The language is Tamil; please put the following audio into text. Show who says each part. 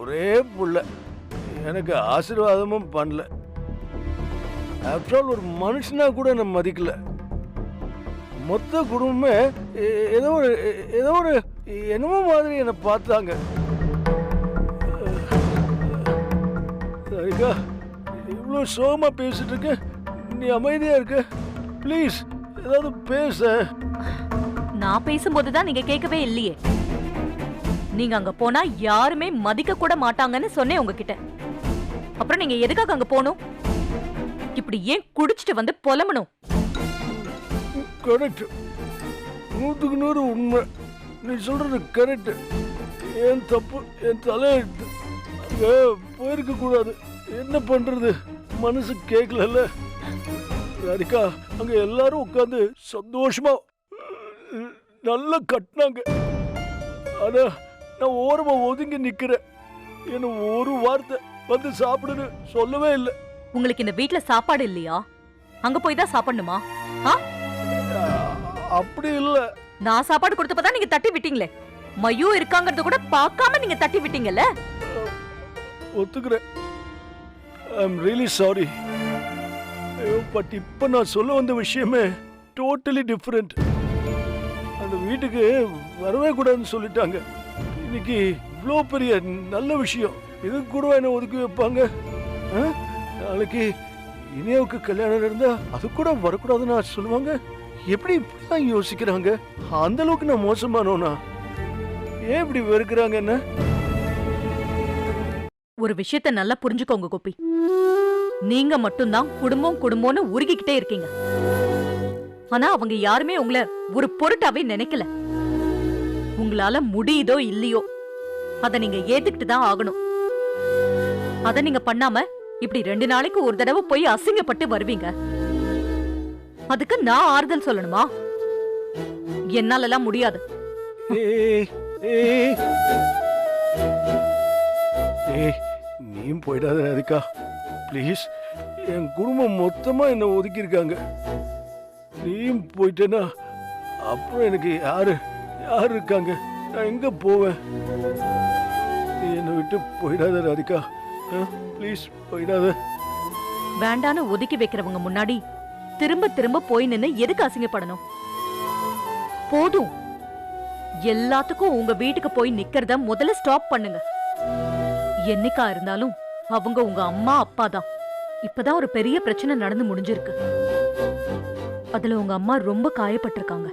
Speaker 1: ஒரே புள்ள, எனக்கு ஆசீர்வாதமும் பண்ணல. ஆஃப்டர் ஆல் ஒரு மனுஷனா கூட என்ன மதிக்கல. மொத்த குடும்பமே ஏதோ ஒரு ஏதோ ஒரு என்னமோ மாதிரி என்னை பார்த்தாங்க. சரிக்கா, இவ்வளோ சோகமா பேசிட்டு இருக்க, நீ அமைதியா இருக்க. ப்ளீஸ் ஏதாவது பேச.
Speaker 2: நான் பேசும்போதுதான் நீங்க கேட்கவே இல்லையே. நீங்க அங்க போனா யாருமே மதிக்க கூட மாட்டாங்கன்னு சொன்னேன் உங்ககிட்ட. அப்புறம் நீங்க எதுக்காக அங்க போகணும்? இப்படி ஏன் குடிச்சிட்டு வந்து புலம்பணும்?
Speaker 1: கரெக்ட், 100க்கு 100 உண்மை. நீ சொல்றது கரெக்ட். என் தப்பு, என் தலையெழுத்து. அங்க போயிருக்க கூடாது. என்ன பண்றது, மனசு கேட்கல. ராதிகா, அங்க எல்லாரும் உட்காந்து சந்தோஷமா நல்லா கட்டினாங்க. ஆனா நான் ஓரமா ஒதுங்கி நிக்கிறேன். என்ன ஒரு வார்த்தை வந்து சாப்பிடுன்னு சொல்லவே இல்லை.
Speaker 2: உங்களுக்கு இந்த வீட்ல சாப்பாடு இல்லையா? அங்க போய் தான் சாப்பிடணுமா?
Speaker 1: அப்படி இல்ல.
Speaker 2: நான் சாப்பாடு கொடுத்தப்பதான் நீங்க தட்டி விட்டீங்களே. மயூ இருக்காங்கறத கூட பார்க்காம நீங்க தட்டி விட்டீங்கல்ல.
Speaker 1: ஒத்துக்கிறேன். ஐ அம் ரியலி சாரி. பட் இப்ப நான் சொல்ல வந்த விஷயமே டோட்டலி டிஃபரெண்ட். அந்த வீட்டுக்கு வரவே கூடாதுன்னு சொல்லிட்டாங்க. இன்னைக்கு இவ்வளோ பெரிய நல்ல விஷயம், இதுக்கு கூட என்ன ஒதுக்கி வைப்பாங்க? நாளைக்கு இனியாவுக்கு கல்யாணம் இருந்தா அது கூட வரக்கூடாதுன்னு சொல்லுவாங்க. எப்படி இப்படிதான் யோசிக்கிறாங்க? அந்த அளவுக்கு நான் மோசமானோனா? ஏன் இப்படி வெறுக்கிறாங்க என்ன?
Speaker 2: ஒரு விஷயத்த நல்லா புரிஞ்சுக்கோங்க கோபி. நீங்க மட்டும்தான் குடும்பம் குடும்பம்னு உருகிக்கிட்டே இருக்கீங்க. ஆனா அவங்க யாருமே உங்களை ஒரு பொருட்டாவே நினைக்கல. உங்களால முடியுதோ இல்லையோ அத நீங்க ஏத்துக்கிட்டு தான் ஆகணும். அத நீங்க பண்ணாம இப்படி 2 நாளைக்கு ஒரு தடவை போய் அசிங்கப்பட்டு வருவீங்க. அதுக்கு நான் ஆறுதல் சொல்லணுமா? என்னாலலாம் முடியாது.
Speaker 1: நீயும் போயிடாத ராதிகா, ப்ளீஸ். என் குடும்பம் மொத்தமா என்ன ஒதுக்கி இருக்காங்க. நீயும் போயிட்டேன்னா அப்புறம் எனக்கு யாரு இருக்காங்க? நான் எங்க போவேன்? என்னை விட்டு போயிடாத ராதிகா, ப்ளீஸ் போயிடாத.
Speaker 2: வேண்டான்னு ஒதுக்கி வைக்கிறவங்க முன்னாடி திரும்ப திரும்ப போய் நின்னு எதுக்கு அசிங்கப்படணும்? போதும். எல்லாத்துக்கும் உங்க வீட்டுக்கு போய் நிக்கிறத முதல்ல ஸ்டாப் பண்ணுங்க. என்னைக்கா இருந்தாலும் அவங்க உங்க அம்மா அப்பா தான். இப்பதான் ஒரு பெரிய பிரச்சனை நடந்து முடிஞ்சிருக்கு. அதுல உங்க அம்மா ரொம்ப காயப்பட்டிருக்காங்க.